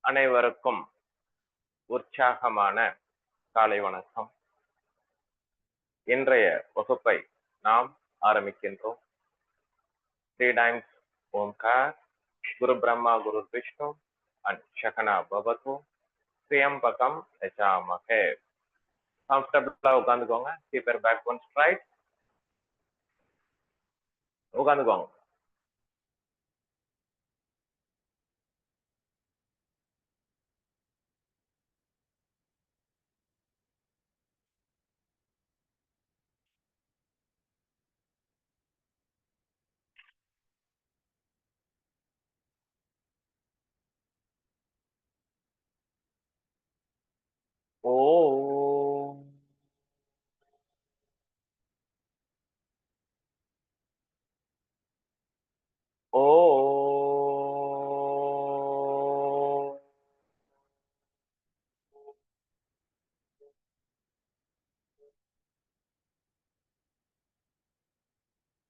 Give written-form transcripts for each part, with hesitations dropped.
அனைவருக்கும் உற்சாகமான காலை வணக்கம். இன்றைய வகுப்பை நாம் ஆரம்பிக்கின்றோம். 3 times ஓம்கார், குரு பிரம்மா குரு விஷ்ணு அண்ட் சகனா பவத்து, திரியம்பகம் யஜாமஹே. கம்ஃபர்டபுளா உட்காந்துக்கோங்க. Keep your backbone straight. உட்காந்துக்கோங்க. ஓம் ஓம்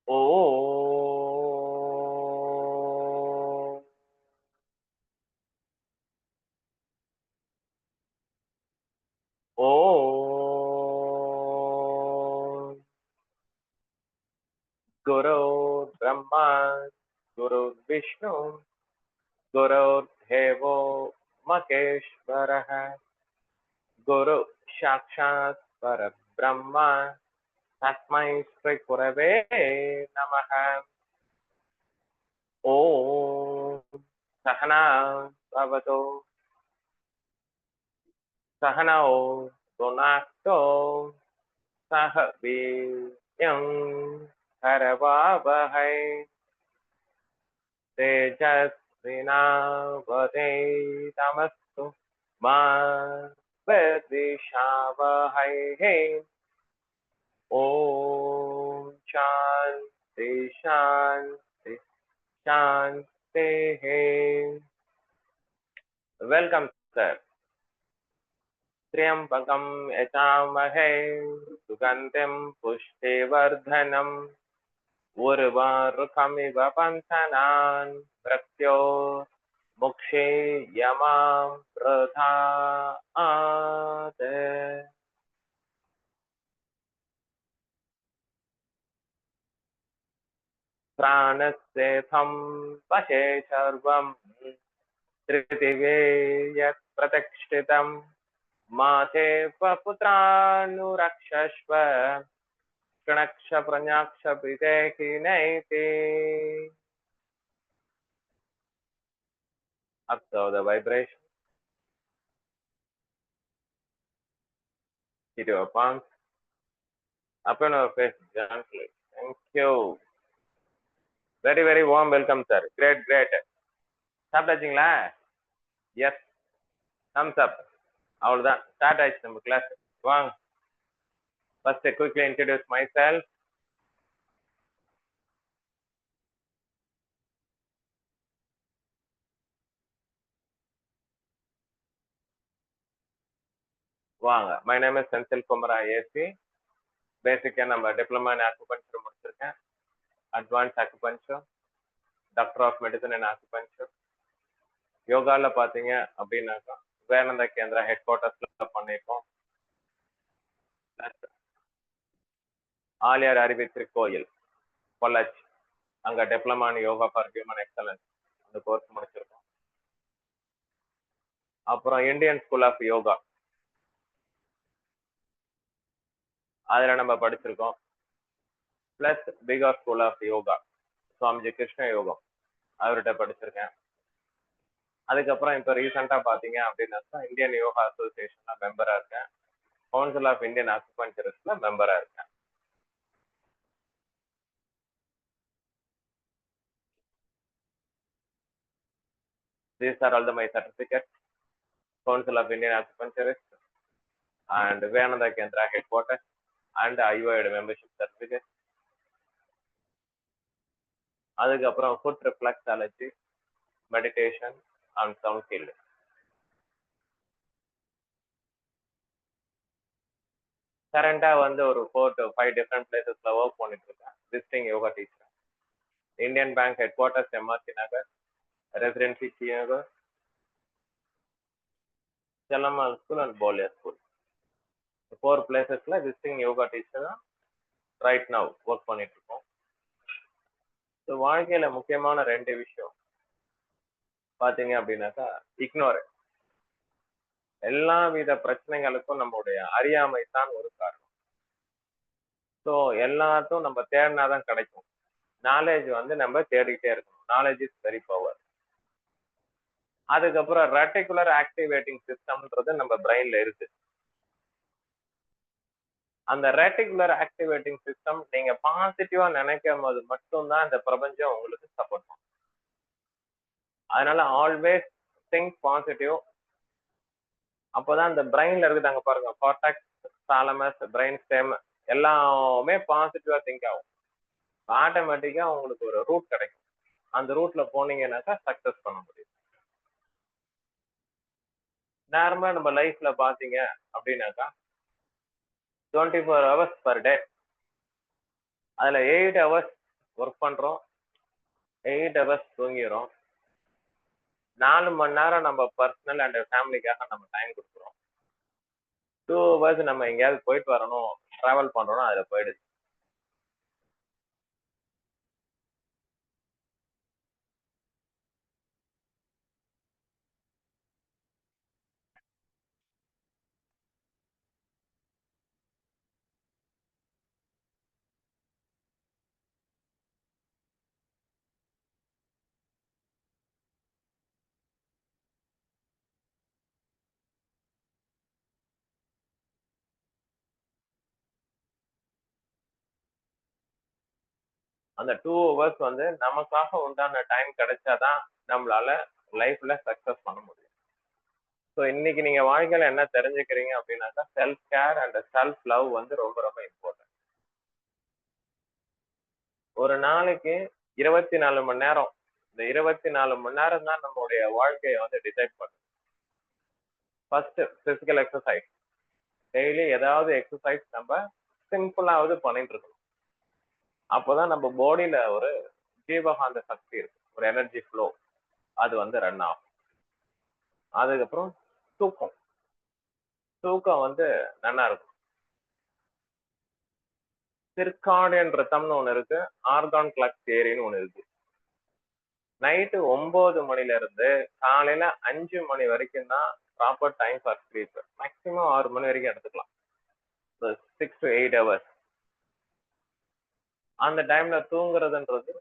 ஓம் ஓம் குரு பிரம்மா குரு விஷ்ணு गुरुर्देवो महेश्वरः गुरु साक्षात् परब्रह्म तस्मै श्री गुरवे नमः. ओम सहना भवतु सहनौ भुनक्तु सह वीर्यं करवावहै तेजस्विनावधीतमस्तु मा विद्विषावहै. ओम शांति शांति शांति. Welcome sir. त्र्यंबकं यजामहे सुगंधिं पुष्टिवर्धनम् उर्वारुकमिव बन्धनान् मृत्योर्मुक्षे यमामृतात्. प्राणस्येथं वशे सर्वं त्रिदिवे यत् प्रतिष्ठितं माते पुत्रानुरक्षस्व गणक्ष प्रण्याक्ष विदेहिनैति. Observe the vibration. Hit your palms. Open your face gently. Thank you. Very, very warm welcome, sir. Great, great. சாப்பிட்டாச்சுங்களா? Yes, thumbs up. அவ்வளோதான், ஸ்டார்ட் ஆயிடுச்சு நம்ம கிளாஸ். வாங்க. First quickly introduce myself. வாங்க. My name is Senthil Kumara AC. பேசிக்காக நம்ம diploma in acupuncture முடிச்சிருக்கேன். Advance acupuncture, doctor of medicine and acupuncture. யோகாவில் பார்த்தீங்க அப்படின்னாக்கா விவேகானந்தா கேந்திரா ஹெட் குவார்ட்டர்ஸ்ல பண்ணியிருக்கோம். ஆலியார் அறிவி திருக்கோயில் பொள்ளாச்சி, அங்கே diploma in yoga for human excellence அந்த கோர்ஸ் முடிச்சிருக்கோம். அப்புறம் இந்தியன் ஸ்கூல் ஆஃப் யோகா, அதில் நம்ம படிச்சிருக்கோம். Plus Bihar school of yoga, Swamiji Krishna யோகம், அவர்கிட்ட படிச்சிருக்கேன். அதுக்கப்புறம் இப்போ ரீசெண்டாக பார்த்தீங்க அப்படின்னாக்கா இந்தியன் யோகா அசோசியேஷன்ல மெம்பராக இருக்கேன். கவுன்சில் ஆஃப் இந்தியன் அக்குபஞ்சரிஸ்ட்ல மெம்பராக இருக்கேன். These are all my certificates. Council of Indian Acupuncturists and Vivekananda Kendra headquarters and IOID membership certificate. அதுக்கப்புறம் foot reflexology, meditation and sound healing. கரண்டாக வந்து ஒரு 4 to 5 டிஃப்ரெண்ட் பிளேசஸ்ல ஒர்க் பண்ணிட்டு இருக்கேன். Visiting yoga teacher. Indian bank headquarters MRC Nagar, residency T Nagar, Chalamal School and Bolia School. The 4 places visiting yoga teacher right now work பண்ணிட்டு இருக்கோம். So வாழ்க்கையில முக்கியமான 2 விஷயம் பாத்தீங்க அப்படின்னாக்கா, இக்னோரன்ஸ். எல்லா வித பிரச்சனைகளுக்கும் நம்முடைய அறியாமை தான் ஒரு காரணம். ஸோ எல்லாத்தையும் நம்ம தேடினாதான் கிடைக்கும். நாலேஜ் நம்ம தேடிக்கிட்டே இருக்கணும். Knowledge is very power. அதுக்கப்புறம் ரெட்டிகுலர் ஆக்டிவேட்டிங் சிஸ்டம்ன்றது நம்ம பிரெயின்ல இருக்கு. அந்த ரெட்டிகுலர் ஆக்டிவேட்டிங் சிஸ்டம் நீங்க பாசிட்டிவா நினைக்கும் போது மட்டும்தான் இந்த பிரபஞ்சம் உங்களுக்கு சப்போர்ட் பண்ணும். அதனால ஆல்வேஸ் திங்க் பாசிட்டிவ். அப்போதான் இந்த பிரெயின்ல இருக்குதாங்க பாருங்க, கார்டெக்ஸ், தாலமஸ், பிரெயின் ஸ்டெம் எல்லாமே பாசிட்டிவா திங்க் ஆகும். ஆட்டோமேட்டிக்கா உங்களுக்கு ஒரு ரூட் கிடைக்கும். அந்த ரூட்ல போனீங்கன்னாக்கா சக்சஸ் பண்ண முடியும். நார்மலா நம்ம லைஃப்ல பாத்தீங்க அப்படின்னாக்கா 24 hours பர் டே. அதுல 8 hours ஒர்க் பண்றோம், 8 hours தூங்கிடுறோம். 4 மணி நேரம் நம்ம பர்சனல் அண்ட் ஃபேமிலிக்காக நம்ம டைம் கொடுக்குறோம். 2 hours நம்ம எங்கேயாவது போயிட்டு வரணும், டிராவல் பண்றோம்னா அதுல போயிடுது. அந்த 2 hours நமக்காக உண்டான டைம் கிடைச்சாதான் நம்மளால லைஃப்ல சக்சஸ் பண்ண முடியும். ஸோ இன்னைக்கு நீங்க வாழ்க்கையில என்ன தெரிஞ்சுக்கிறீங்க அப்படின்னாக்கா, self care and self love ரொம்ப ரொம்ப இம்பார்ட்டன்ட். ஒரு நாளைக்கு 24 மணி நேரம், இந்த 24 மணி நேரம் தான் நம்மளுடைய வாழ்க்கையை டிசைட் பண்ணும். First physical exercise. டெய்லி ஏதாவது எக்ஸசைஸ் நம்ம சிம்பிளாவது பண்ணிட்டு இருக்கணும். அப்போதான் நம்ம பாடியில ஒரு ஜீவகாந்த சக்தி இருக்கு, ஒரு எனர்ஜி ஃப்ளோ, அது ரன் ஆகும். அதுக்கப்புறம் தூக்கம். தூக்கம் நல்லா இருக்கும். சிர்காடியன் ரிதம்னு ஒண்ணு இருக்கு, ஆர்கான் கிளாக் தியரின்னு ஒண்ணு இருக்கு. நைட்டு 9 மணில இருந்து காலையில 5 மணி வரைக்கும் தான் proper time for sleep. Maximum 6 மணி வரைக்கும் எடுத்துக்கலாம். 6 to 8 hours. அந்த டைம்ல தூங்குறதுன்றது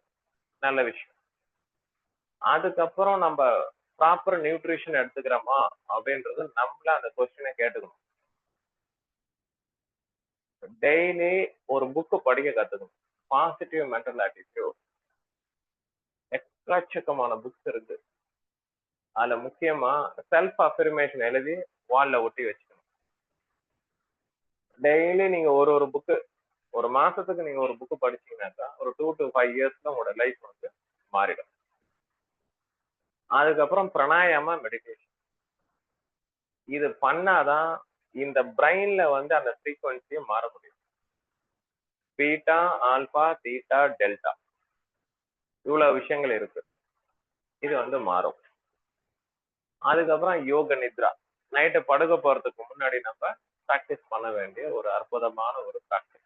நல்ல விஷயம். அதுக்கப்புறம் நம்ம ப்ராப்பர் நியூட்ரிஷன் எடுத்துக்கிறோமா அப்படின்றது நம்மள அந்த கொஸ்டினை கேட்டுக்கணும். டெய்லி ஒரு புக்கு படிக்க கத்துக்கணும். Positive mental attitude. எக்கச்சக்கமான புக்ஸ் இருக்கு. அதுல முக்கியமா செல்ஃப் அஃபர்மேஷன் எழுதி வால்ல ஒட்டி வச்சுக்கணும். டெய்லி நீங்க ஒரு புக்கு, ஒரு மாசத்துக்கு நீங்க ஒரு புக்கு படிச்சீங்கன்னாக்கா ஒரு 2 to 5 இயர்ஸ்ல உங்களோட லைஃப் மாறிடும். அதுக்கப்புறம் பிராணாயாமா, மெடிடேஷன். இது பண்ணாதான் இந்த பிரெயின்ல அந்த ஃப்ரீக்வன்சியை மாற முடியும். பீட்டா, ஆல்பா, தீட்டா, டெல்டா, இவ்வளவு விஷயங்கள் இருக்கு. இது மாறும். அதுக்கப்புறம் யோக நித்ரா. நைட்டு படுக்க போறதுக்கு முன்னாடி நம்ம பிராக்டிஸ் பண்ண வேண்டிய ஒரு அற்புதமான ஒரு பிராக்டிஸ்.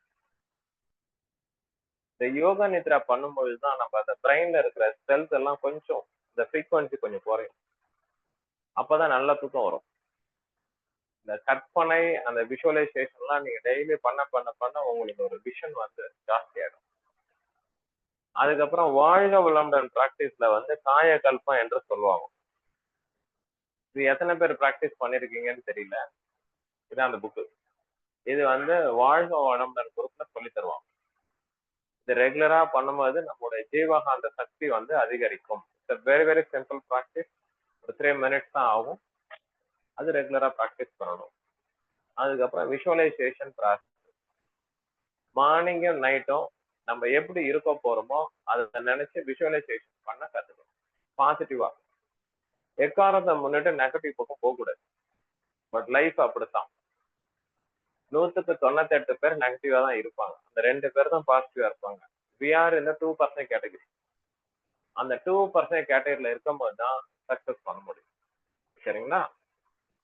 இந்த யோகா நித்ரா பண்ணும்போதுதான் நம்ம அந்த பிரெயின்ல இருக்கிற செல்ஸ் எல்லாம் கொஞ்சம் இந்த ஃப்ரீக்வன்சி கொஞ்சம் குறையும். அப்பதான் நல்ல தூக்கம் வரும். இந்த கற்பனை, அந்த விஷுவலைசேஷன்லாம் நீங்க டெய்லி பண்ண பண்ண பண்ண உங்களுக்கு ஒரு விஷன் ஜாஸ்தி ஆயிடும். அதுக்கப்புறம் வாழ்க வளமுடன் பிராக்டிஸ்ல காயகல்பம் என்று சொல்லுவாங்க. இது எத்தனை பேர் பிராக்டிஸ் பண்ணிருக்கீங்கன்னு தெரியல. இதான் அந்த புக்கு. இது வாழ்க வளமுடன் குரூப்ல சொல்லி தருவாங்க. இது ரெகுலரா பண்ணும்போது நம்மளுடைய ஜீவகாந்த சக்தி அதிகரிக்கும். It's very very simple practice. ஒரு 3 minutes தான் ஆகும். அது ரெகுலரா ப்ராக்டிஸ் பண்ணணும். அதுக்கப்புறம் விஷுவலைசேஷன் ப்ராசஸ். மார்னிங்கும் நைட்டும் நம்ம எப்படி இருக்க போறோமோ அதை நினைச்சு விஷுவலைசேஷன் பண்ண கத்துக்கணும். பாசிட்டிவா. எக்காரத்தை முன்னிட்டு நெகட்டிவ் பக்கம் போகக்கூடாது. பட் லைஃப் அப்படித்தான். 100க்கு 98 பேர் நெகட்டிவா தான் இருப்பாங்க. அந்த 2 பேர் தான் பாசிட்டிவா இருப்பாங்க. we are in the 2% category. அந்த 2% கேட்டகரியில இருக்கும்போது தான் சக்சஸ் பண்ண முடியும். சரிங்களா?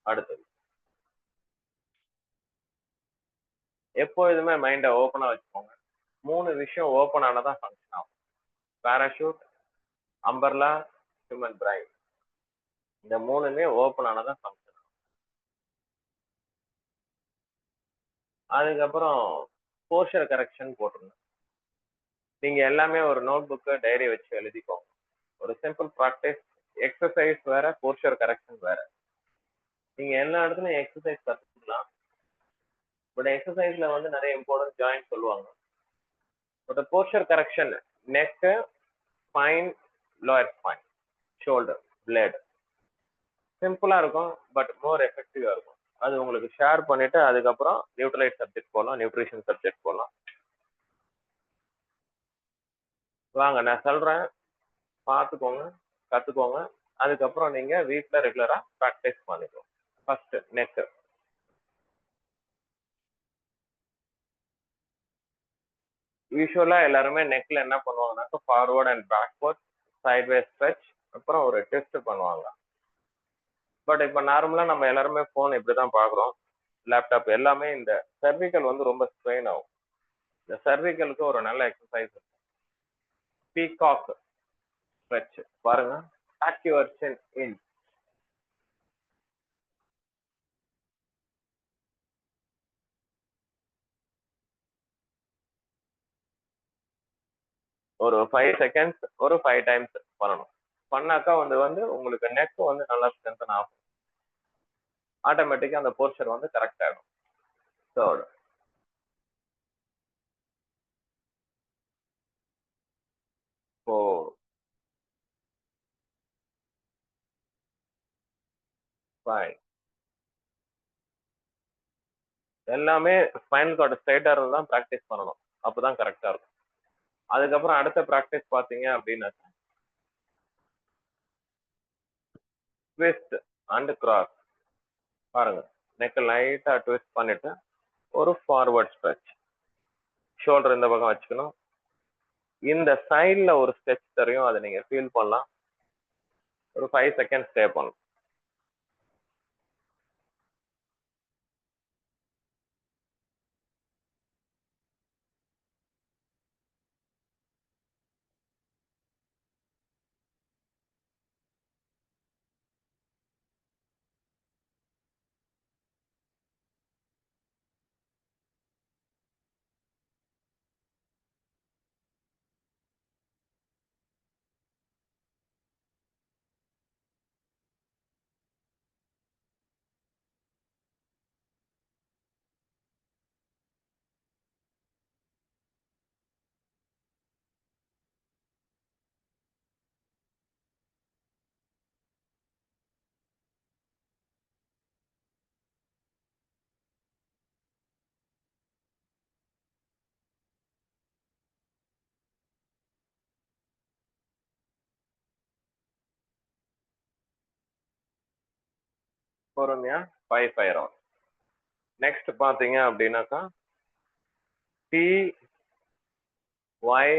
அடுத்தது எப்பொழுதுமே மைண்டை ஓப்பனா வச்சுக்கோங்க. 3 விஷயம் ஓப்பன் ஆனதான் ஃபங்க்ஷன் ஆகும். Parachute, umbrella, human brain. இந்த 3மே ஓப்பன் ஆனதான் ஃபங்க்ஷன் ஆகும். அதுக்கப்புறம் போஸ்டர் கரெக்ஷன் போட்டுருங்க. நீங்க எல்லாமே ஒரு நோட் புக்கு டைரி வச்சு எழுதிக்கோங்க. ஒரு சிம்பிள் ப்ராக்டிஸ். எக்ஸசைஸ் வேற, போஸ்டர் கரெக்ஷன் வேற. நீங்க எல்லா இடத்துலயும் எக்ஸசைஸ் கத்துக்கலாம். பட் எக்ஸசைஸ்ல வந்து நிறைய இம்பார்ட்டன்ட் ஜாயின்ட் சொல்லுவாங்க. But poster correction, neck, spine, lower spine, shoulder, blade. சிம்பிளா இருக்கும், பட் மோர் எஃபெக்டிவா இருக்கும். அது உங்களுக்கு ஷேர் பண்ணிட்டு அதுக்கப்புறம் நியூட்ரலைட் சப்ஜெக்ட் போகலாம், நியூட்ரிஷன் சப்ஜெக்ட் போகலாம். வாங்க நான் சொல்றேன், பார்த்துக்கோங்க, கத்துக்கோங்க. அதுக்கப்புறம் நீங்க வீட்டில் ரெகுலரா ப்ராக்டிஸ் பண்ணிக்கோங்க. First neck. யூஸ்வலா எல்லாருமே நெக்ல என்ன பண்ணுவாங்கன்னாக்கா forward and backward, sideways stretch, அப்புறம் ஒரு ட்விஸ்ட் பண்ணுவாங்க. பட் இப்போ நார்மலா நம்ம எல்லாருமே ஃபோன் இப்படிதான் பார்க்குறோம், லேப்டாப் எல்லாமே. இந்த சர்விக்கல் வந்து ரொம்ப ஸ்ட்ரெயின் ஆகும். இந்த சர்விக்கலுக்கு ஒரு நல்ல எக்ஸசைஸ் பீகாக் ஸ்ட்ரெச் பாருங்க. டக் யுவர் சின் இன். ஒரு 5 செகண்ட்ஸ் ஒரு 5 டைம்ஸ் பண்ணணும். பண்ணாக்கா வந்து வந்து உங்களுக்கு நெக் வந்து நல்லா ஸ்ட்ரென்தன் ஆகும். ஆட்டோமேட்டிக்கா அந்த போர்ச்சர் வந்து கரெக்ட் ஆகும். தேர்ட், 4, 5. எல்லாமே ஸ்பைனல் கார்டு ஸ்ட்ரைட்டா இருந்தா தான் ப்ராக்டிஸ் பண்ணணும். அப்பதான் கரெக்டா இருக்கும். அதுக்கப்புறம் அடுத்த ப்ராக்டிஸ் பாத்தீங்க அப்படின்னா ட்விஸ்ட் அண்ட் கிராஸ். பாருங்க, நெக் லைட்டா ட்விஸ்ட் பண்ணிட்டு ஒரு ஃபார்வர்ட் ஸ்ட்ரெச். ஷோல்டர் இந்த பக்கம் வச்சுக்கணும். இந்த சைட்ல ஒரு ஸ்ட்ரெச் தெரியும், அதை நீங்க ஃபீல் பண்ணலாம். ஒரு 5 செகண்ட் ஸ்டே பண்ணணும். பொறுமையா 5 5 ரவுண்ட். நெக்ஸ்ட் பாத்தீங்க அப்படின்னாக்கா டி ஒய்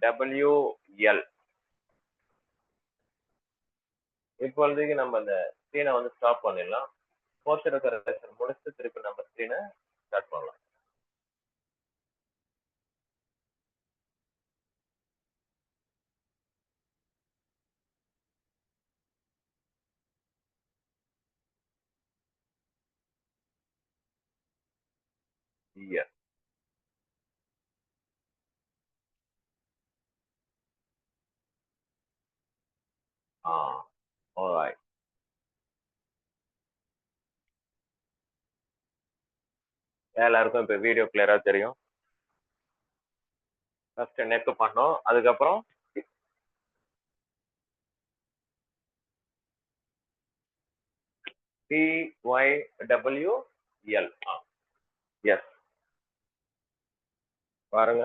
டபிள்யூ எல். இப்பொழுதைக்கு நம்ம இந்த ஸ்க்ரீனை வந்து ஸ்டாப் பண்ணிடலாம். போஸ்டர் கரெக்ஷன் முடிச்சு திருப்பி நம்ம ஸ்க்ரீனை ஸ்டார்ட் பண்ணலாம். எஸ். Ah, alright. எல்லாருக்கும் இப்போ வீடியோ கிளியரா தெரியும். ஃபர்ஸ்ட் நெக் பண்ணோம், அதுக்கப்புறம் T Y W L. S. பாருங்க,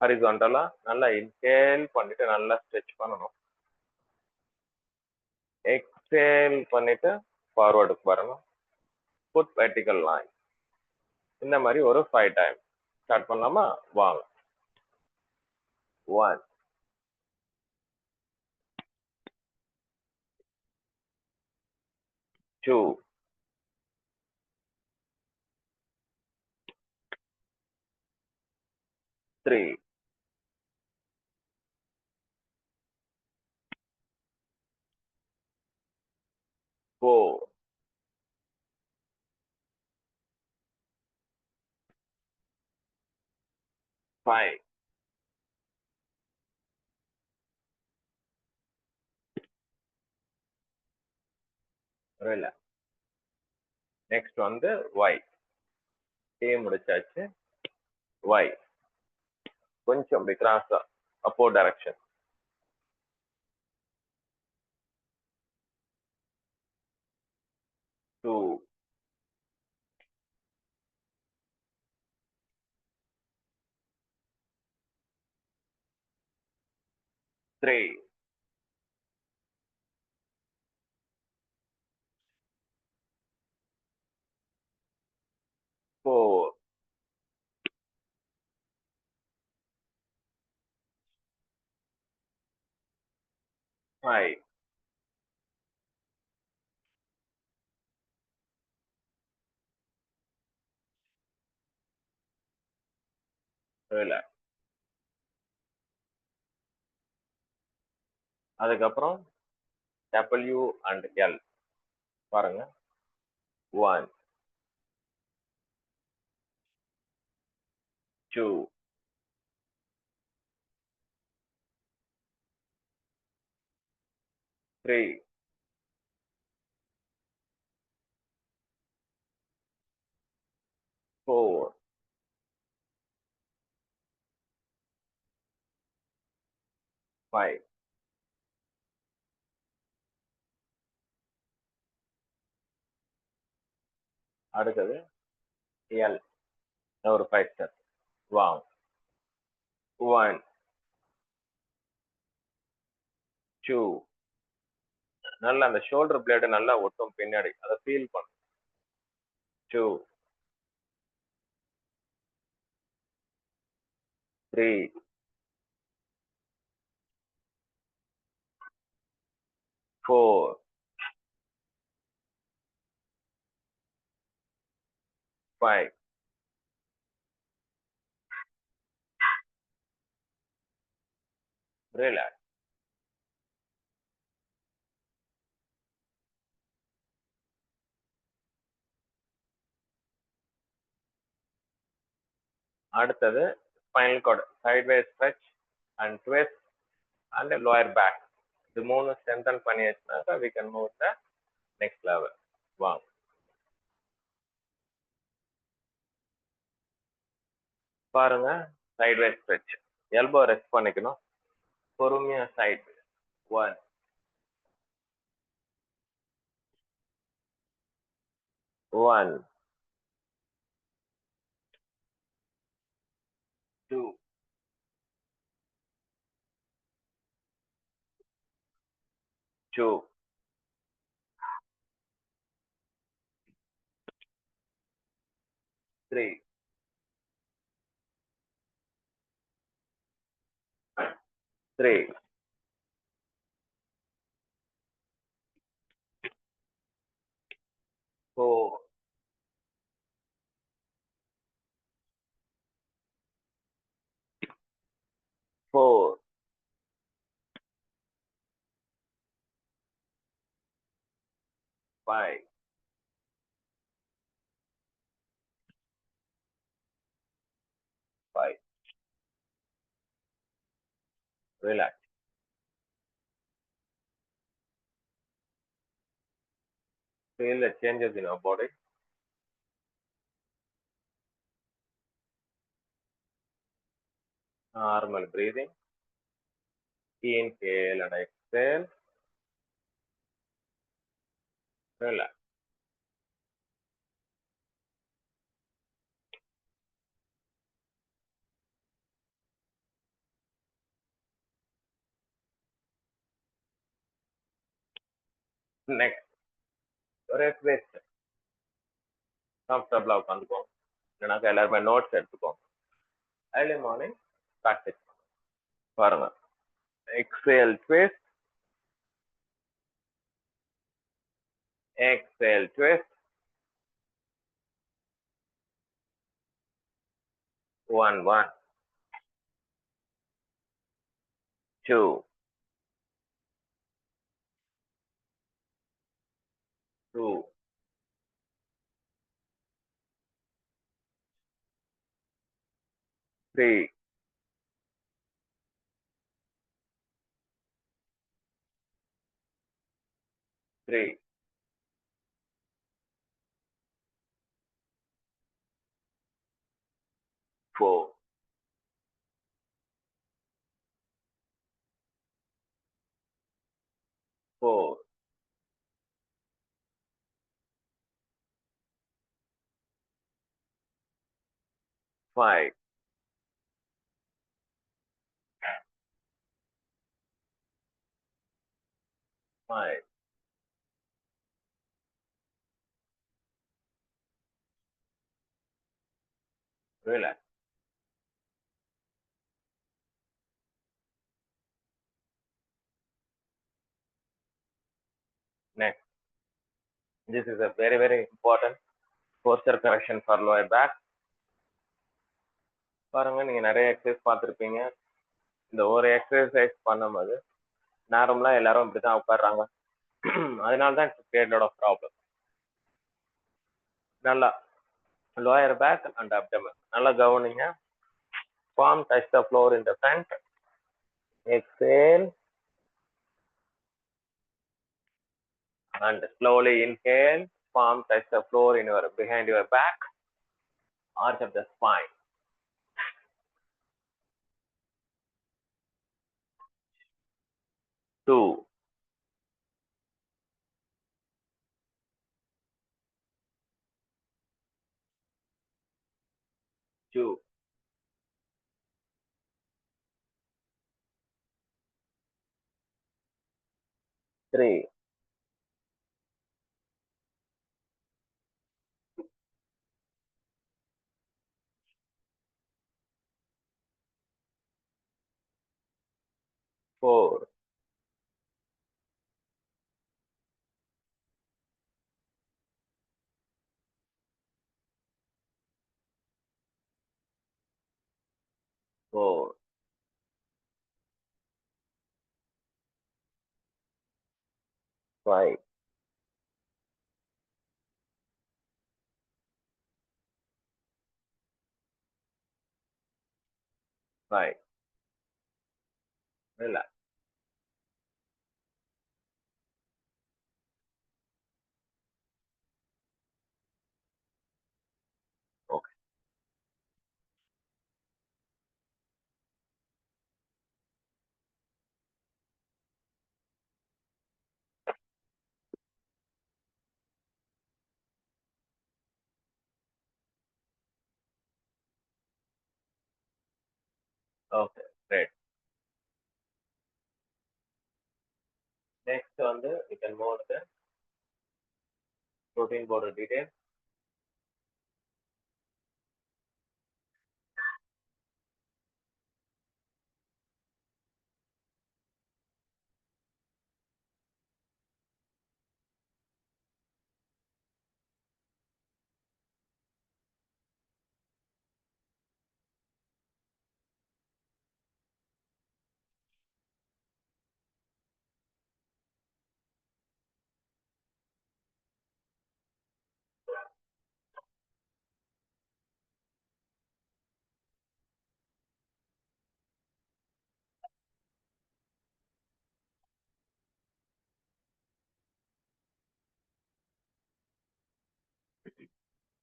ஹரிசாண்டலா நல்லா இன்ஹேல் பண்ணிட்டு நல்லா ஸ்ட்ரெச் பண்ணணும். எக்ஸேல் பண்ணிட்டு ஃபார்வர்டுக்கு வரணும். Put vertical line. இந்த மாதிரி ஒரு 5 டைம் ஸ்டார்ட் பண்ணலாமா? வாங்க. 1, 2, 3, 4, 5, relax. Next வந்து Y. A முடிச்சாச்சு. Y. கொஞ்சம் அப்படி கிராஸா அப்போ டைரக்ஷன். 2, 3, 4, 5, 7. அதுக்கப்புறம் W and L பாருங்க. 1, 2, 3, 4, 5. அடுத்தது L. ஒரு 5 ஸ்டெப். வாவ். 1, 2. நல்லா அந்த ஷோல்டர் பிளேடு நல்லா ஒட்டும் பின்னாடி. அதை ஃபீல் பண்ணும். 2, 3, 4, 5. ரிலாக்ஸ். அடுத்தது spinal cord sideways stretch and twist and lower back. இது மூணு ஸ்ட்ரென்தன் பண்ணியாச்சுனாக்கா we can move the next level. வாங்க. பாருங்க சைட்வேஸ் ஸ்ட்ரெச். எல்போ ரெஸ்ட் பண்ணிக்கணும். பொறுமையா side. 1, 1, 2, 2, 3, 3, 4, 4, 5, 5. Relax. Feel the changes in your body. Normal breathing. Inhale and exhale. Relax. Next, ஒரே twist. Comfortable உட்காந்துக்கோங்க. இல்லைனாக்கா எல்லாருமே நோட்ஸ் எடுத்துக்கோங்க. Early morning practice. பாருங்க. Exhale, twist. Exhale, twist. 1, 1. 2, 2, 3, 3, 4, 4, 5, 5. Relax. Next. This is a very, very important posture correction for lower back. பாருங்க, நீங்க நிறைய exercise பார்த்துருப்பீங்க. இந்த ஒரு எக்ஸசைஸ் பண்ணும்போது நார்மலா எல்லாரும் இப்படிதான் உட்காடுறாங்க. அதனால தான் கிரியேட் லாட் ஆஃப் ப்ராப்ளம். நல்லா lower back and abdomen நல்லா கவனிங்க. Palm touch the floor in the front. Exhale and slowly inhale. Palm touch the floor in your behind your back. Arch of the spine. 2, 2, 3, 4, 4, 5, 5. Relax. Okay. Okay. Great. Next வந்து you can move the protein powder detail.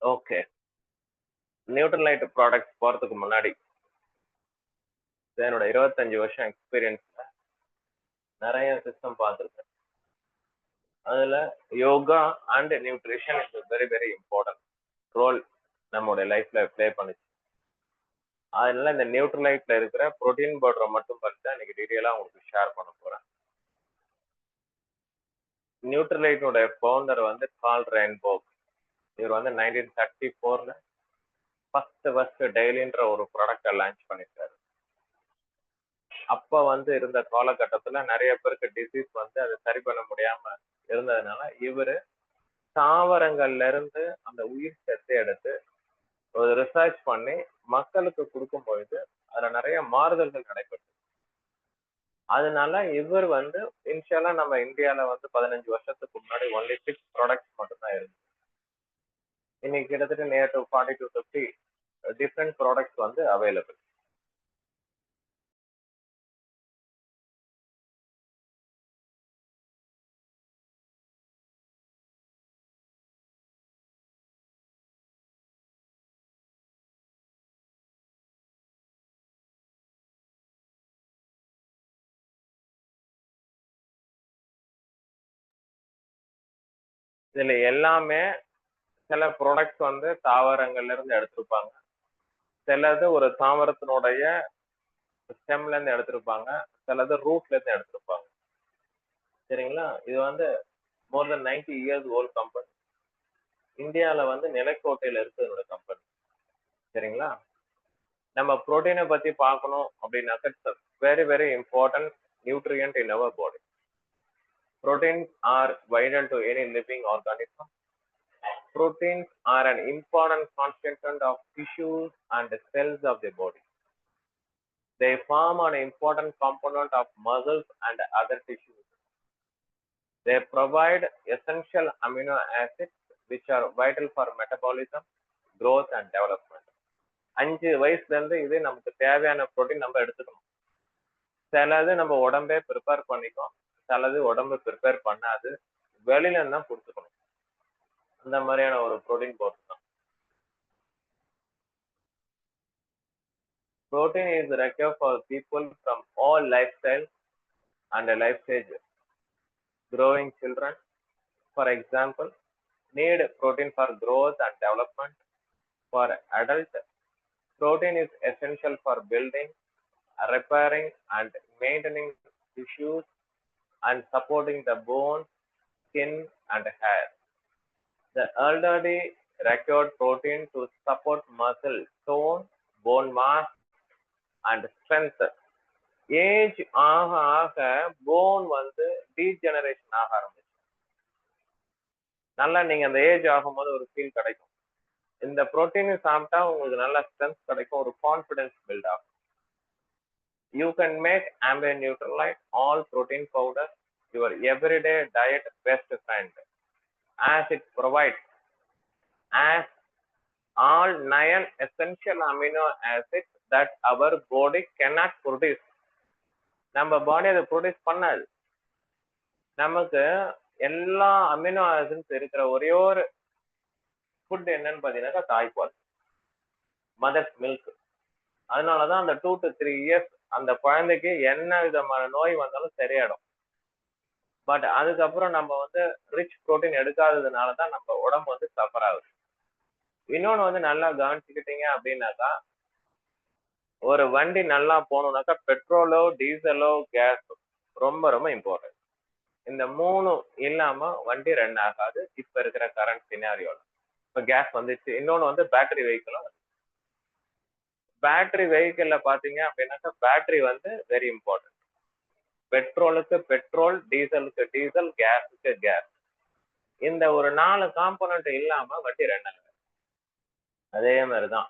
Okay. Nutrilite products போறதுக்கு முன்னாடி என்னோட 25 வருஷம் எக்ஸ்பீரியன்ஸ்ல நிறைய system பார்த்துருக்கேன். அதுல yoga and nutrition is very very important role நம்மளுடைய லைஃப்ல ப்ளே பண்ணுச்சு. அதனால இந்த நியூட்ரலைட்ல இருக்கிற புரோட்டீன் பவுடரை மட்டும் பார்த்து இன்னைக்கு டீட்டெயிலா உங்களுக்கு ஷேர் பண்ண போறேன். நியூட்ரலைட்டோட ஃபவுண்டர் வந்து கார்ல் ரெயின்போர்க். இவர் வந்து 1934ல ஃபர்ஸ்ட் டெய்லின்ற ஒரு ப்ராடக்டை லான்ச் பண்ணிருக்காரு. அப்ப வந்து இருந்த காலகட்டத்துல நிறைய பேருக்கு டிசீஸ் வந்து அதை சரி பண்ண முடியாம இருந்ததுனால இவரு தாவரங்கள்ல இருந்து அந்த உயிர் சத்தை எடுத்து ஒரு ரிசர்ச் பண்ணி மக்களுக்கு கொடுக்கும் பொழுது அதுல நிறைய மாறுதல்கள் நடைபெற்று. அதனால இவர் வந்து இனிஷியலா நம்ம இந்தியால வந்து 15 வருஷத்துக்கு முன்னாடி ஒன்லி 6 ப்ராடக்ட்ஸ் மட்டும் தான் இருக்கு. இன்னைக்கு கிட்டத்தட்ட near to 40 to 50 different products வந்து அவைலபிள். இதுல எல்லாமே சில ப்ராடக்ட்ஸ் வந்து தாவரங்கள்ல இருந்து எடுத்திருப்பாங்க. சிலது ஒரு தாவரத்தினுடைய ஸ்டெம்ல இருந்து எடுத்திருப்பாங்க. சிலது ரூட்ல இருந்து எடுத்திருப்பாங்க. சரிங்களா? இது வந்து மோர் தென் 90 இயர்ஸ் ஓல்ட் கம்பெனி. இந்தியால வந்து நிலக்கோட்டையில இருக்கு இதோட கம்பெனி. சரிங்களா? நம்ம புரோட்டீனை பத்தி பார்க்கணும் அப்படின்னாக்க it's very very important nutrient in our body. Proteins are vital to any living organism. Proteins are an important constituent of tissues and cells of the body. They form an important component of muscles and other tissues. They provide essential amino acids which are vital for metabolism, growth and development. 5 வயசுல இருந்து இது நமக்கு தேவையான protein நம்ம எடுத்துக்கணும். சிலது நம்ம உடம்பே ப்ரிப்பேர் பண்ணிக்கும், சிலது உடம்பு ப்ரிப்பேர் பண்ணாது, வெளியில இருந்தா கொடுத்துக்கணும். அந்த மாதிரியான ஒரு புரோட்டீன் பவுடர் தான். Protein is required for people from all lifestyles and life stages. Growing children, for example, need protein for growth and development. For adults, protein is essential for building, repairing, and maintaining tissues and supporting the bones, skin, and hair. The elderly required protein to support muscle tone, bone mass, and strength. Age ஆக ஆக phone வந்து degeneration ஆக ஆரம்பிச்சு. நல்லா நீங்க அந்த age ஆகும்போது ஒரு ஃபீல் கிடைக்கும். இந்த புரோட்டீன் சாப்பிட்டா உங்களுக்கு நல்ல ஸ்ட்ரென்த் கிடைக்கும், ஒரு கான்ஃபிடன்ஸ் பில்ட் ஆகும். You can make Amway Nutrilite all protein powder your everyday diet best friend as it provides as all 9 essential amino acids that our body cannot produce. நம்ம பாடி அதை ப்ரொடியூஸ் பண்ணாது. நமக்கு எல்லா அமினோ ஆசிட்ஸ் இருக்கிற ஒரே ஒரு food என்னன்னு பாத்தீங்கன்னாக்கா தாய்ப்பால், மதர்ஸ் மில்க். அதனாலதான் அந்த 2 to 3 இயர்ஸ் அந்த குழந்தைக்கு என்ன விதமான நோய் வந்தாலும் சரியாயிடும். பட் அதுக்கப்புறம் நம்ம வந்து ரிச் புரோட்டீன் எடுக்காததுனாலதான் நம்ம உடம்பு வந்து சஃபர் ஆகுது. இன்னொன்னு வந்து நல்லா கவனிச்சுக்கிட்டீங்க அப்படின்னாக்கா, ஒரு வண்டி நல்லா போகணும்னாக்கா பெட்ரோலோ டீசலோ கேஸ் ரொம்ப ரொம்ப இம்பார்ட்டன்ட். இந்த 3 இல்லாம வண்டி ரன் ஆகாது இப்ப இருக்கிற கரண்ட் சினாரியோல. இப்ப கேஸ் வந்துச்சு. இன்னொன்னு வந்து பேட்டரி வெஹிக்கிளும். பேட்டரி வெஹிக்கிள்ல பாத்தீங்க அப்படின்னாக்கா பேட்டரி வந்து வெரி இம்பார்ட்டன்ட். பெட்ரோலுக்கு பெட்ரோல், டீசலுக்கு டீசல், கேஸுக்கு கேஸ். இந்த ஒரு 4 காம்போனன்ட் இல்லாம வண்டி ரன் ஆகாது. அதே மாதிரிதான்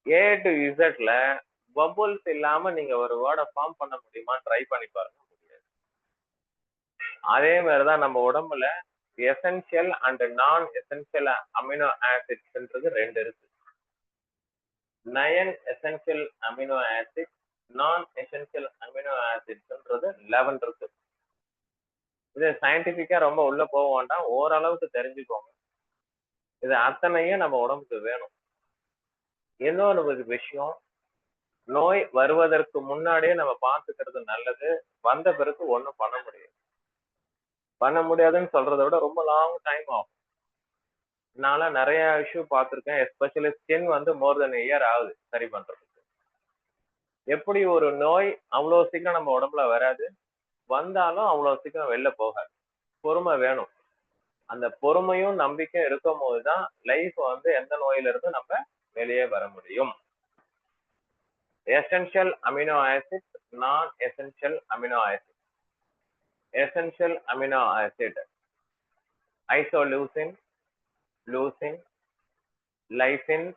ஏ டு இசட்ல பபுள்ஸ் இல்லாம நீங்க ஒரு வேர்டை ஃபார்ம் பண்ண முடியுமா? ட்ரை பண்ணி பாருங்க, முடியாது. அதே மாதிரிதான் நம்ம உடம்புல essential and non essential amino ஆசிட்ஸ்ன்றது 2 இருக்கு. 9 essential amino acids, non-essential amino acidsன்றது 11 இருக்கு. இது சயின்டிபிக்கா ரொம்ப உள்ள போக வேண்டாம், ஓரளவுக்கு தெரிஞ்சுக்கோங்க. இது அத்தனையும் நம்ம உடம்புக்கு வேணும். இன்னொரு விஷயம், நோய் வருவதற்கு முன்னாடியே நம்ம பார்த்துக்கிறது நல்லது. வந்த பிறகு ஒண்ணும் பண்ண முடியாது. பண்ண முடியாதுன்னு சொல்றதை விட ரொம்ப லாங் டைம் ஆகும். நான் நிறைய இஷ்யூ பார்த்திருக்கேன். எஸ்பெஷலி ஸ்கின் வந்து மோர் தென் இயர் ஆகுது சரி பண்றதுக்கு. எப்படி ஒரு நோய் அவ்வளவு சீக்கிரம் நம்ம உடம்புல வராது, வந்தாலும் அவ்வளவு சீக்கிரம் வெளில போகாது. பொறுமை வேணும். அந்த பொறுமையும் நம்பிக்கையும் இருக்கும் போதுதான் லைஃப் வந்து எந்த நோயில இருந்து நம்ம வெளியே வர முடியும். எசென்ஷியல் அமினோ ஆசிட், நான் essential amino acid. Essential amino acid isoleucine, leucine, lysine,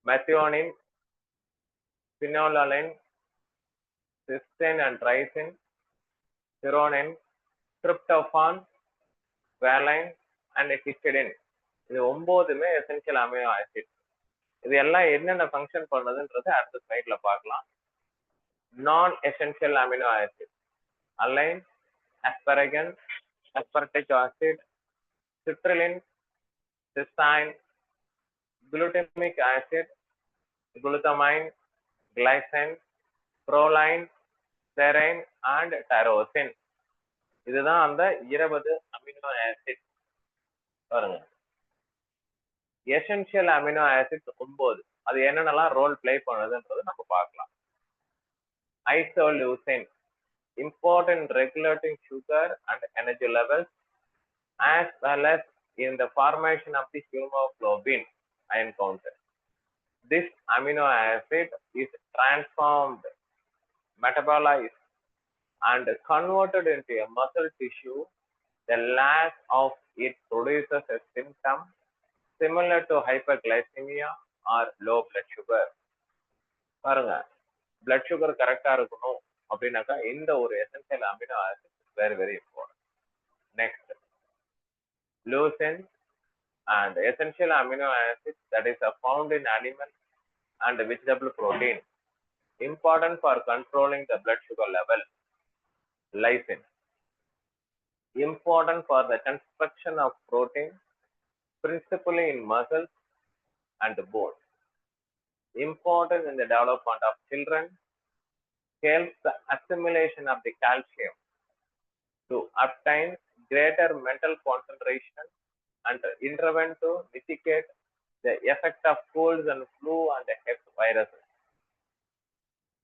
methionine, phenylalanine, cysteine and trypsin, serine, tryptophan, valine and histidine. இது 9மே எசென்ஷியல் அமினோ ஆசிட். இது எல்லாம் என்னென்ன ஃபங்க்ஷன் பண்ணுதுன்றது அடுத்த ஸ்லைட்ல பார்க்கலாம். நான் essential amino acid alanine, asparagine, aspartic acid, citrulline, cysteine, glutamic acid, glutamine, glycine, proline, serine and tyrosine. இதுதான் அந்த 20 அமினோ ஆசிட். பாருங்க, எசென்ஷியல் அமினோ ஆசிட் 9. அது என்னென்னலாம் ரோல் பிளே பண்ணுதுன்றது நம்ம பார்க்கலாம். Isoleucine, important regulating sugar and energy levels, as well as in the formation of the hemoglobin ion counter. This amino acid is transformed, metabolized, and converted into a muscle tissue. The lack of it produces a symptom similar to hyperglycemia or low blood sugar. பாருங்க, blood sugar கரெக்டா இருக்கணும் அப்படின்னாக்கா இந்த ஒரு essential amino acid very very important. Next, leucine and essential amino acids that is found in animal and vegetable protein, important for controlling the blood sugar level. Lysine, important for the construction of protein, principally in muscles and bones, important in the development of children, helps the assimilation of the calcium to obtain greater mental concentration and intervene to mitigate the effect of colds and flu and health viruses.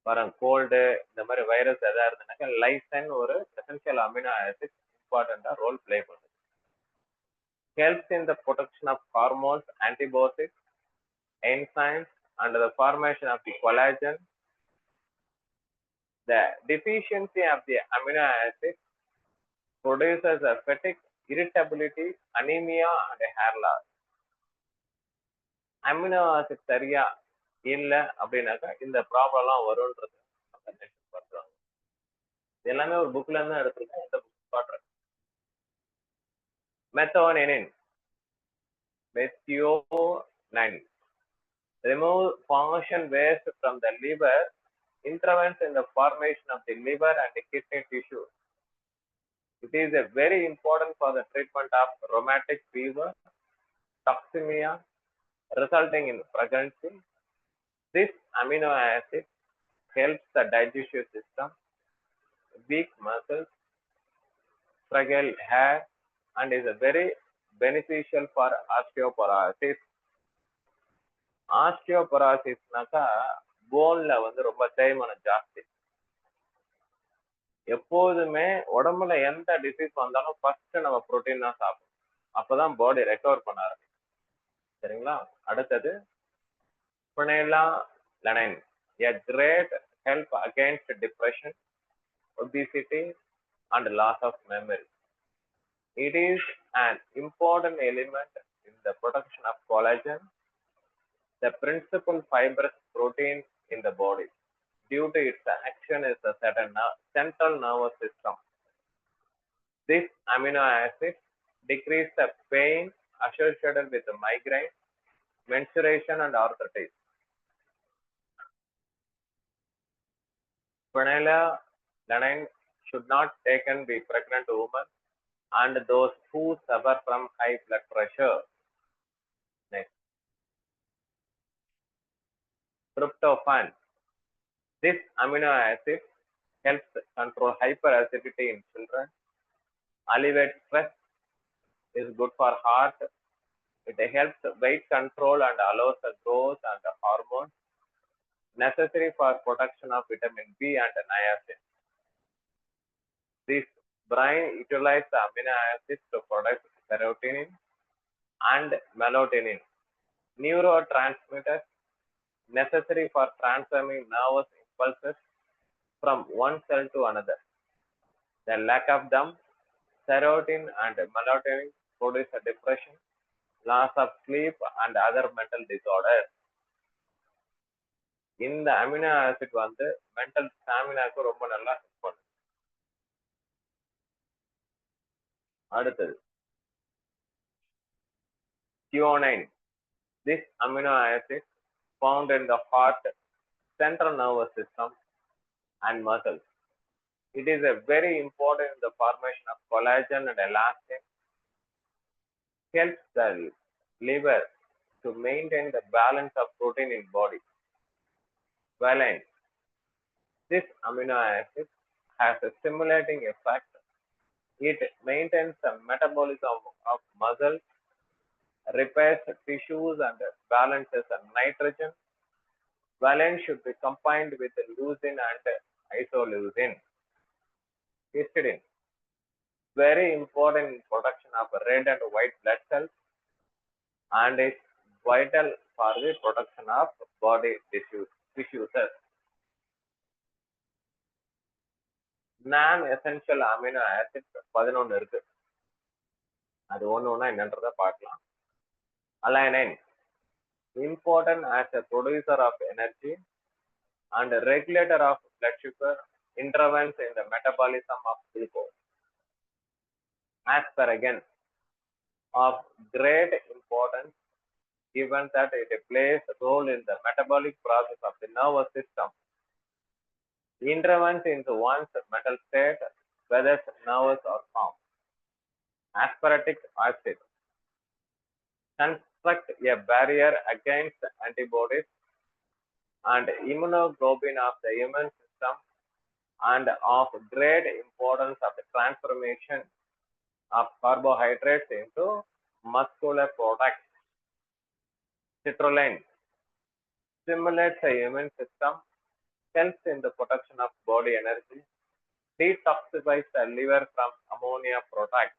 பாருங்க, cold இந்த மாதிரி virus எதாவது இருந்ததுனாக்கா lysine ஒரு essential amino acid இம்பார்ட்டண்டா role play பண்ணுது. Helps in the protection of hormones, antibiotics, enzymes and the formation of the collagen. The deficiency of the amino acid produces a fatigue, irritability, anemia and hair loss. Amino acid சரியா இல்லை அப்படின்னாக்கா இந்த ப்ராப்ளம்லாம் வரும்ன்றது பண்றாங்க. எல்லாமே ஒரு புக்ல இருந்து எடுத்துருக்கேன், இந்த புக் காட்டுறேன். Methionine, remove function waste from the liver, intervenes in the formation of the liver and the kidney tissue. It is a very important for the treatment of rheumatic fever, toxemia resulting in pregnancy. This amino acid helps the digestive system, weak muscles, fragile hair, and is a very beneficial for osteoporosis. ஆஸ்டியோபொரோசிஸ்னாக்கா போன்ல வந்து ரொம்ப தேய்மானம் ஜாஸ்தி. எப்போதுமே உடம்புல எந்த disease வந்தாலும் first நம்ம புரோட்டீன் தான் சாப்பிடணும், அப்பதான் பாடி ரெக்கவர் பண்ண ஆரம்பிக்கும். சரிங்களா? அடுத்தது phenylalanine, a great help against depression, obesity and loss of memory. It is an important element in the production of collagen, the principal fibrous protein in the body. Due to its action is the central nervous system. This amino acid decreases the pain associated with the migraine, menstruation and arthritis. Phenylalanine should not taken by pregnant women and those who suffer from high blood pressure. Next, tryptophan. This amino acid helps control hyperacidity in children, alleviates stress, is good for heart. It helps weight control and allows the growth and the hormones necessary for production of vitamin B and niacin. This brain utilizes the amino acids to produce serotonin and melatonin, neurotransmitters necessary for transforming nervous impulses from one cell to another. The lack of them, serotonin and melatonin, produce a depression, loss of sleep and other mental disorders. இந்த amino acid வந்து mental ஸ்டாமினாக்கு ரொம்ப நல்லா help பண்ணும். அடுத்தது threonine. This amino acid found in the heart, central nervous system, and muscles. It is a very important in the formation of collagen and elastin. Helps the liver to maintain the balance of protein in body. Valine. This amino acid has a stimulating effect. It maintains the metabolism of muscles, repairs tissues, and balances nitrogen. Valine should be combined with leucine and isoleucine. Histidine. Very important in production of red and white blood cells and is vital for the production of body tissues. Non-essential amino acids 11 இருக்கு. அது ஒண்ணா என்னன்றத பார்க்கலாம். Alanine, important as a producer of energy and a regulator of blood sugar, intervenes in the metabolism of glucose. Asparagine, of great importance given that it plays a role in the metabolic process of the nervous system. Intervenes into one's mental state, whether nervous or calm. Aspartic acid construct a barrier against antibodies and immunoglobulin of the immune system and of great importance of the transformation of carbohydrates into muscular products. Citrulline stimulates the immune system, helps in the production of body energy, detoxifies the liver from ammonia products.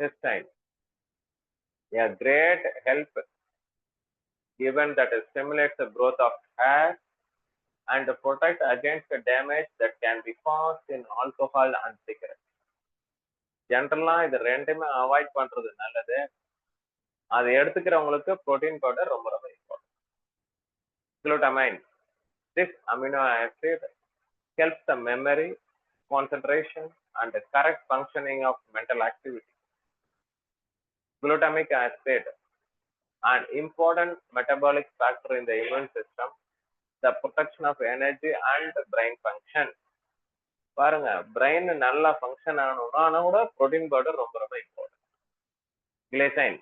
Cystine, a great help given that it stimulates the growth of hair and protect against the damage that can be caused in alcohol and cigarettes. ஜென்ரலா இது ரெண்டுமே avoid பண்றது நல்லது. அதை எடுத்துக்கிறவங்களுக்கு protein powder ரொம்ப ரொம்ப important. Glutamine. This amino acid helps the memory, concentration, and the correct functioning of mental activity. Glutamic acid, an important metabolic factor in the immune system, the protection of energy and brain function. பாருங்க, brain நல்லா function ஆனா கூட protein powder ரொம்ப ரொம்ப important. Glycine,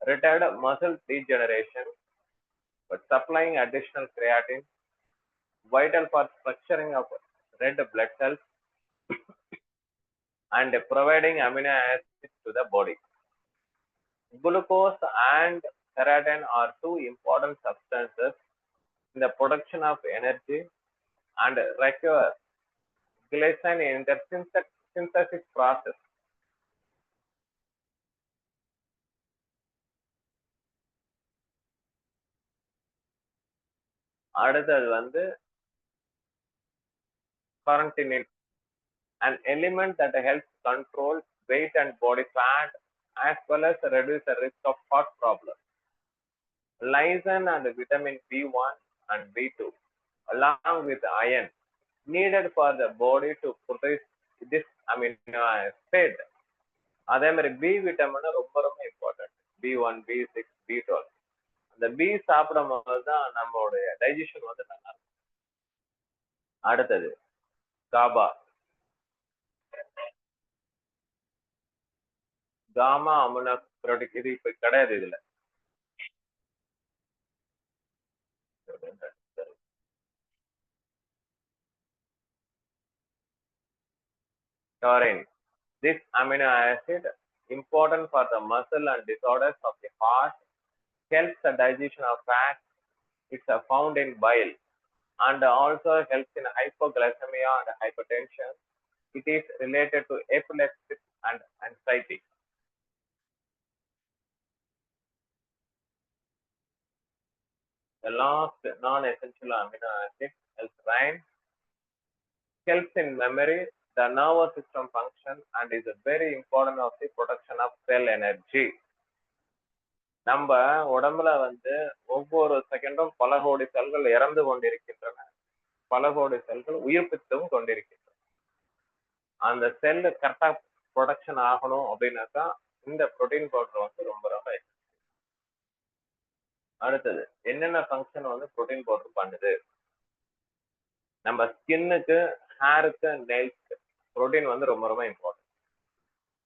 retarded muscle degeneration, but supplying additional creatine, vital for structuring of red blood cells and providing amino acids to the body. Glucose and keratin are two important substances in the production of energy and require glycine in the synthesis process. அடுத்தது வந்து carnitine, an element that helps control weight and body fat as well as reduce the risk of heart problems. Lysine and vitamin B1 and B2 along with iron needed for the body to produce this amino acid. அதே மாதிரி B vitamin ரொம்ப ரொம்ப important. B1, B6, B12. அந்த B சாப்பிடும் போது தான் நம்மளுடைய digestion வந்து நல்லா இருக்கும். அடுத்தது காபா, காமா அமினோ புரோட்டிக். இது இப்ப கிடையாது இதுல. Taurine. This amino acid important for the muscle and disorders of the heart, helps the digestion of fat. It's found in bile and also helps in hypoglycemia and hypertension. It is related to epilepsy and anxiety. The last non-essential amino acid, L-threonine, helps in memory, the nervous system function, and is very important of the production of cell energy. நம்ம உடம்புல வந்து ஒவ்வொரு செகண்டும் பல கோடி செல்கள் இறந்து கொண்டிருக்கின்றன, பல கோடி செல்கள் உயிர்ப்பித்தும் கொண்டிருக்கின்றன. அந்த செல் கரெக்டா ப்ரொடக்ஷன் ஆகணும் அப்படின்னாக்கா இந்த புரோட்டீன் பவுடர் வந்து ரொம்ப ரொம்ப அடுத்தது என்னென்ன ஃபங்க்ஷன் வந்து புரோட்டீன் பவுடர் பண்ணுது. நம்ம ஸ்கின்னுக்கு, ஹேருக்கு, நெயில்ஸ்க்கு புரோட்டீன் வந்து ரொம்ப ரொம்ப important.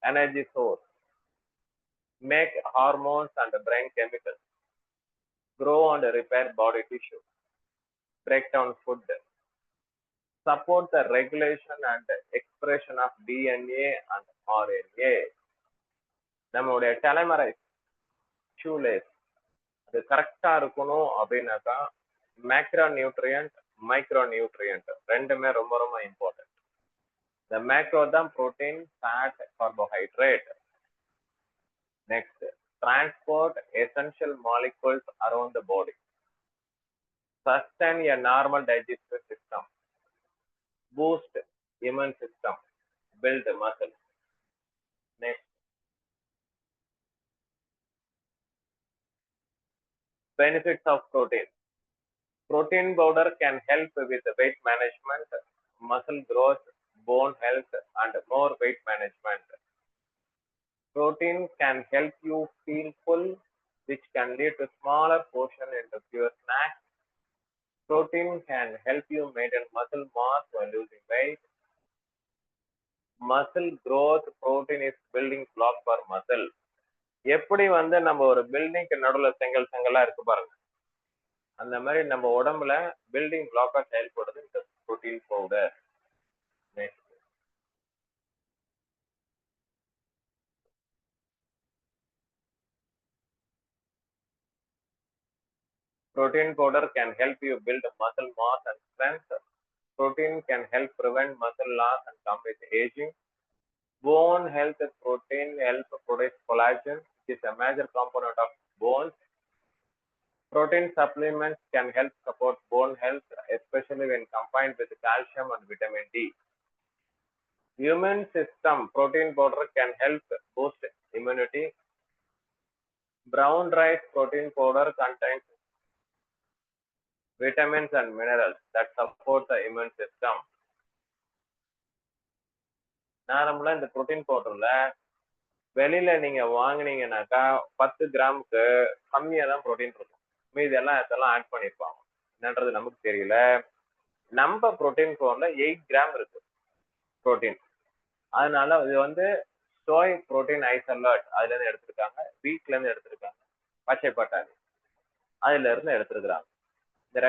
Energy source, make hormones and brain chemicals, grow and repair body tissue, break down food, support the regulation and expression of DNA and RNA. நம்மளுடைய தலைமறை ஷூலேஸ் அது கரெக்டா இருக்கணும் அப்படின்னாக்கா மேக்ரோ நியூட்ரியன்ட், மைக்ரோ நியூட்ரியன்ட் ரெண்டுமே ரொம்ப ரொம்ப இம்பார்ட்டன்ட். இந்த macro தான் protein, fat, carbohydrate. Next, transport essential molecules around the body, sustain a normal digestive system, boost immune system, build muscle. Next, benefits of protein. Protein powder can help with weight management, muscle growth, bone health, and more weight management. Protein can help you feel full, which can lead to smaller portion into fewer snacks. Protein can help you maintain muscle mass while losing weight. Muscle growth, protein is building block for muscle. எப்படி வந்து நம்ம ஒரு பில்டிங்க்கு நடுவுல செங்கல் செங்கலா இருக்கு பாருங்க, அந்த மாதிரி நம்ம உடம்புல பில்டிங் பிளாக்கா செயல்படுது இந்த protein powder. Protein powder can help you build muscle mass and strength. Protein can help prevent muscle loss and come with aging. Bone health, protein help produce collagen, which is a major component of bones. Protein supplements can help support bone health, especially when combined with calcium and vitamin D. Immune system, protein powder can help boost immunity. Brown rice protein powder contains vitamins and minerals that support the immune system. நார்மலா இந்த protein பவுடர்ல வெளியில நீங்க வாங்குனீங்கன்னாக்கா 10 கிராமுக்கு கம்மியா தான் protein இருக்கும். மீதி எல்லாம் இதெல்லாம் ஆட் பண்ணிருப்பாங்க. என்னன்றது நமக்கு தெரியல. நம்ம புரோட்டீன் பவுடர்ல 8 கிராம் இருக்கு புரோட்டீன். அதனால இது வந்து சோய் புரோட்டீன் ஐசோலேட் அதுல இருந்து எடுத்திருக்காங்க, வீட்ல இருந்து எடுத்திருக்காங்க, பச்சை பட்டாணி அதுல இருந்து எடுத்திருக்கிறாங்க. இந்த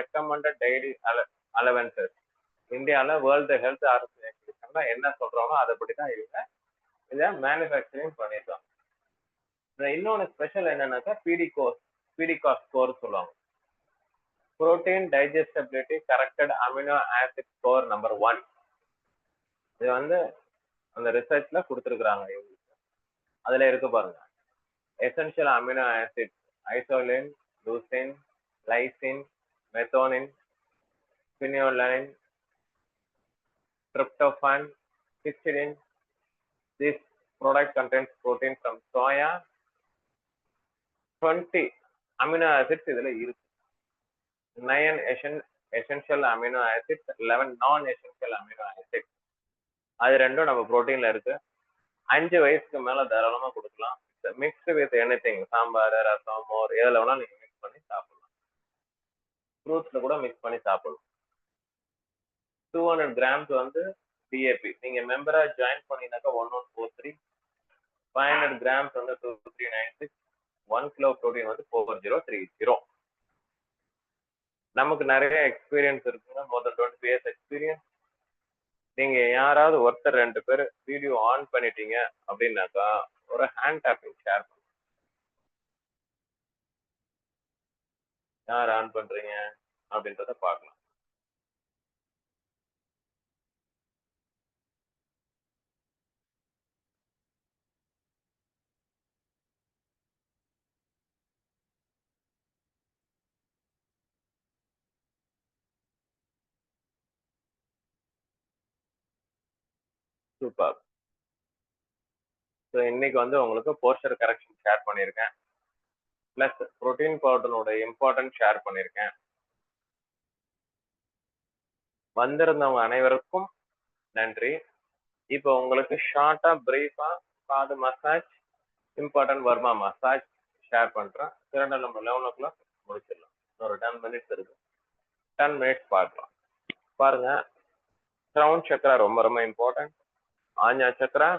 ரெக்கமெண்டட் டெய்லி அலவன்சஸ் இந்தியால வேர்ல்டு ஹெல்த் ஆர்கனைசேஷன்ல என்ன சொல்றாங்களோ அதைப்படி தான் இவங்க இதை மேனுஃபேக்சரிங் பண்ணியிருக்காங்க. இன்னொன்று ஸ்பெஷல் என்னன்னாக்கா பிடிகாஸ் ஸ்கோர் சொல்லுவாங்க. Protein digestibility corrected amino acid score number 1. இது வந்து அந்த ரிசர்ச்ல கொடுத்துருக்குறாங்க இவங்களுக்கு. அதுல இருக்கு பாருங்க, essential amino acid isoleucine, leucine, lysine, methionine, phenylalanine, tryptophan, histidine. This product contains protein from soya. 20 amino acids இதுல இருக்கு. 9 essential amino acids, 11 non essential amino acids. அது ரெண்டும் நம்ம புரோட்டீன்ல இருக்கு. 5 வயசுக்கு மேல தாராளமா கொடுக்கலாம். மிக்ஸ்ட் வித் எனிதிங், சாம்பார், ரசம், மோர் எதுல வேணா நீங்க மிக்ஸ் பண்ணி சாப்பிடலாம். ஃப்ரூட்ஸ்ல கூட மிக்ஸ் பண்ணி சாப்பிடலாம். 200 கிராம்ஸ் வந்து டிஏபி. நீங்க மெம்பரா ஜாயின் பண்ணீங்கன்னாக்கா 1143. 500 கிராம்ஸ் வந்து 2396. 1 கிலோ புரோட்டீன் வந்து 4030. நமக்கு நிறைய எக்ஸ்பீரியன்ஸ் இருக்குங்க, மோர் தென் 20 இயர்ஸ் எக்ஸ்பீரியன்ஸ். நீங்க யாராவது ஒருத்தர் 2 பேர் வீடியோ ஆன் பண்ணிட்டீங்க அப்படின்னாக்கா ஒரு ஹேண்ட் டேப்பிங் ஷேர் பண்ணுங்க. யார் ஆன் பண்றீங்க அப்படின்றத பார்க்கலாம். சூப்பர். ஸோ இன்னைக்கு வந்து உங்களுக்கு போஸ்டர் கரெக்ஷன் ஷேர் பண்ணியிருக்கேன். பிளஸ் புரோட்டீன் பவுடரோட இம்பார்ட்டன்ட் ஷேர் பண்ணியிருக்கேன். வந்திருந்தவங்க அனைவருக்கும் நன்றி. இப்போ உங்களுக்கு ஷார்ட்டா பிரீஃபா காது massage, important varma massage share பண்றேன். திரும்ப நம்ம 11 o'clock முடிச்சிடலாம். ஒரு 10 minutes இருக்கு. 10 minutes பார்க்கலாம். பாருங்க, கிரவுன் சக்கரா ரொம்ப ரொம்ப இம்பார்ட்டன்ட். ஆஞ்ஞா சக்கரா,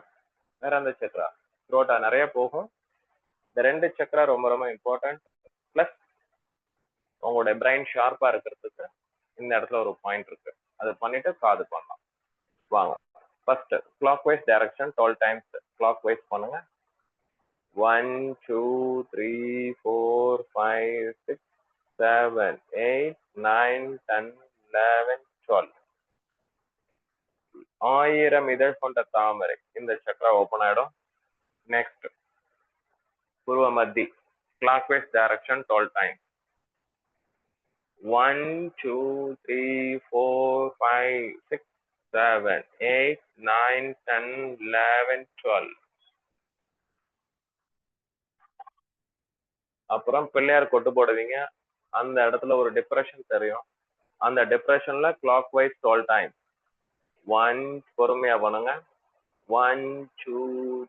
வேற சக்கரா, த்ரோட்டா நிறைய போகும். இந்த 2 சக்கரா ரொம்ப ரொம்ப இம்பார்ட்டன்ட். பிளஸ் உங்களுடைய பிரைன் ஷார்ப்பா இருக்கிறதுக்கு இந்த இடத்துல ஒரு பாயிண்ட் இருக்கு. அது பண்ணிட்டு காது பண்ணலாம். வாங்க, first clockwise direction 12 times clockwise பண்ணுங்க. 1 2 3 4 5 6 7 8 9 10 11 12. 1000 இதழ் கொண்ட தாமரை, இந்த சக்கரா ஓபன் ஆயிடும். நெக்ஸ்ட் பூர்வ மத்தி கிளாக் வைஸ் டைரக்ஷன் 12 டைம்ஸ். 1 2 3 4 5 6 7 8 9 10 11 12. அப்புறம் பிள்ளையார் கொட்டு போடுவீங்க. அந்த இடத்துல ஒரு டிப்ரெஷன் தெரியும். அந்த டிப்ரெஷன்ல கிளாக் வைஸ் 12 டைம்ஸ். 1 பொறுமையா பண்ணுங்க. 1 2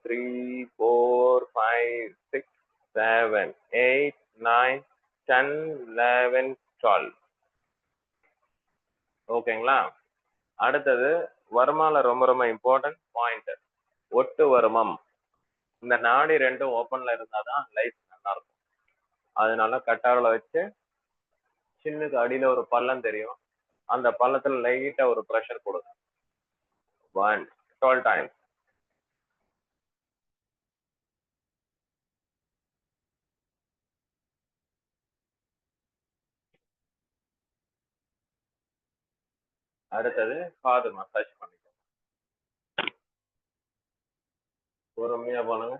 3 4 5 6 7 8 9 10 11 12. ஓகேங்களா? அடுத்தது வருமால ரொம்ப ரொம்ப இம்பார்ட்டன்ட் பாயிண்ட், ஒட்டு வருமம். இந்த நாடி ரெண்டும் ஓப்பன்ல இருந்தாதான் லைஃப் நல்லா இருக்கும். அதனால கட்டாவில வச்சு சின்னுக்கு அடியில ஒரு பள்ளம் தெரியும். அந்த பள்ளத்துல லைட்டா ஒரு ப்ரெஷர் கொடுங்க. 1 12 டைம்ஸ். அடுத்தது காது மசாஜ் பண்ணிக்கோங்க. பொறுமையா பண்ணுங்க.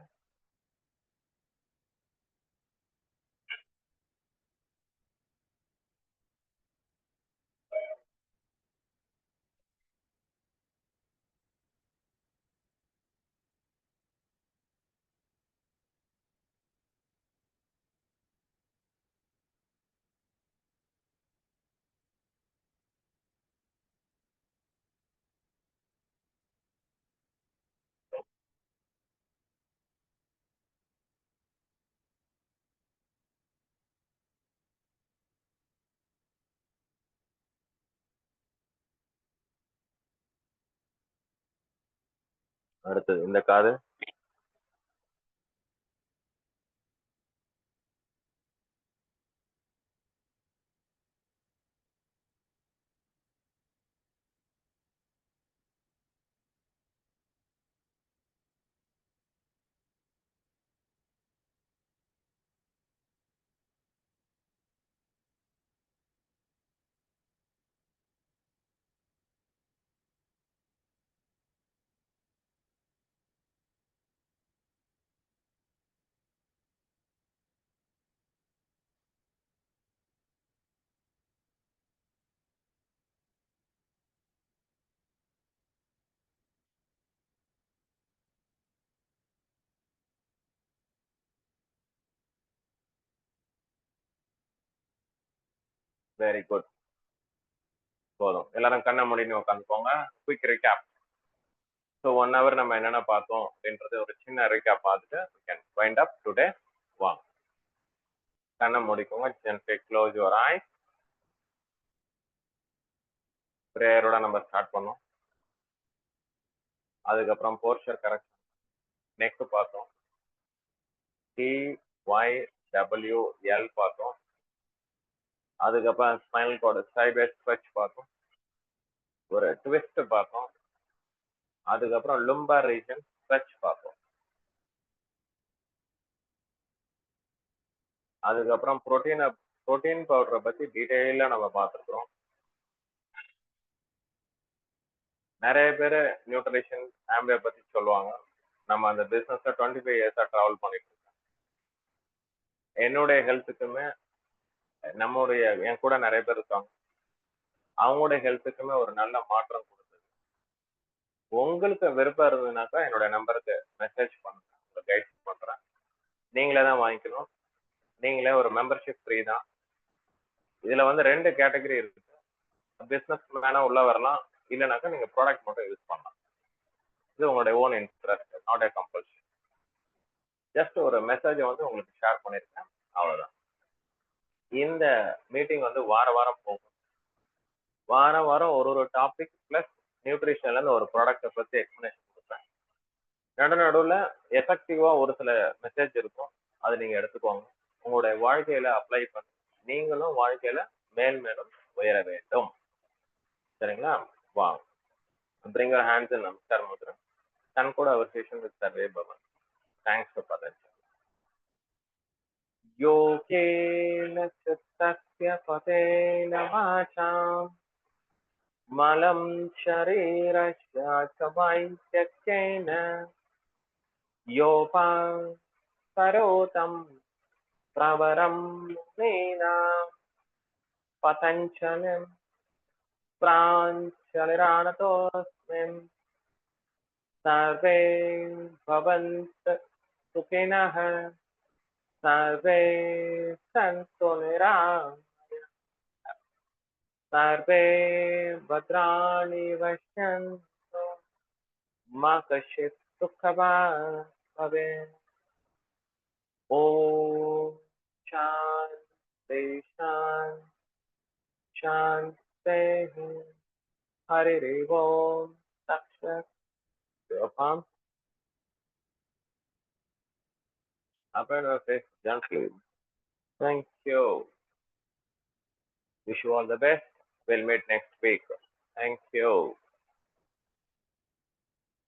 அடுத்தது இந்த காது. Very good. போதும். எல்லாரும் கண்ணை மூடின்னு உட்காந்துக்கோங்க. Quick recap. ஸோ 1 hour நம்ம என்னென்ன பார்த்தோம் அப்படின்றது ஒரு சின்ன ரீகேப் பார்த்துட்டு we can wind up today. வாங்க, கண்ணை மூடிக்கோங்க. gently close your eyes. ப்ரேயரோட நம்ம ஸ்டார்ட் பண்ணோம். அதுக்கப்புறம் போர்ச்சர் கரெக்ட் நெக் பார்த்தோம். TYWL பார்த்தோம். அதுக்கப்புறம் ஸ்பைனல் கார்டு சைட்வேஸ் ஸ்ட்ரெச் பார்த்தோம். ஒரு ட்விஸ்ட் பார்த்தோம். அதுக்கப்புறம் லும்பார் ரீஜன் ஸ்ட்ரெச் பார்த்தோம். அதுக்கப்புறம் புரோட்டீன் பவுடரை பத்தி டீட்டெயிலா நம்ம பார்த்துருக்கோம். நிறைய பேர் நியூட்ரிஷன் ஆம்பியர் பத்தி சொல்லுவாங்க. நம்ம அந்த பிசினஸ்ல 25 years டிராவல் பண்ணிட்டு இருக்கோம். என்னுடைய ஹெல்த்துக்குமே நம்மளுடைய என் கூட நிறைய பேர் இருக்காங்க, அவங்களுடைய ஹெல்த்துக்குமே ஒரு நல்ல மாற்றம் கொடுத்தது. உங்களுக்கு விருப்பம் இருந்ததுனாக்கா என்னோட நம்பருக்கு மெசேஜ் பண்ணுங்க, கைட் பண்றேன். நீங்களே தான் வாங்கிக்கணும். நீங்களே ஒரு மெம்பர்ஷிப் ஃப்ரீ தான். இதுல வந்து 2 கேட்டகரி இருக்கு. பிசினஸ் மேனா உள்ள வரலாம், இல்லைனாக்கா நீங்க ப்ராடக்ட் மட்டும் யூஸ் பண்ணலாம். இது உங்களுடைய own interest, not a compulsion. Just ஒரு மெசேஜை வந்து உங்களுக்கு ஷேர் பண்ணிருக்கேன், அவ்வளவுதான். இந்த மீட்டிங் வந்து வாரம் போகும். வாரம் ஒரு டாபிக் பிளஸ் நியூட்ரிஷன்ல இருந்து ஒரு ப்ராடக்ட்டை பத்தி எக்ஸ்பிளனேஷன் கொடுப்பேன். நடுவுல எஃபெக்டிவா ஒரு சில மெசேஜ் இருக்கும், அதை நீங்க எடுத்துக்கோங்க. உங்களுடைய வாழ்க்கையில அப்ளை பண்ணி நீங்களும் வாழ்க்கையில மேலும் உயர வேண்டும். சரிங்களா? வாங்க. Bring your hands in Namaskar Mudra. Concord our session with Sarve Bhavan. Thanks for attention. Yogena Chittasya Patena Vacham Malam Sharirasya Chavaintyakena Yopam Karotam Pravaram Nena Patanchalam Pranchaliranatosmin Sarve Bhavant Sukhinah सर्वे सन्तु निरामयाः सर्वे भद्राणि पश्यन्तु मा कश्चित् दुःखभाग् भवेत्। ॐ शान्ति शान्तिः। हरिः ओम् तत्सत्। Palm open your face gently. Thank you. Wish you all the best. We'll meet next week. Thank you.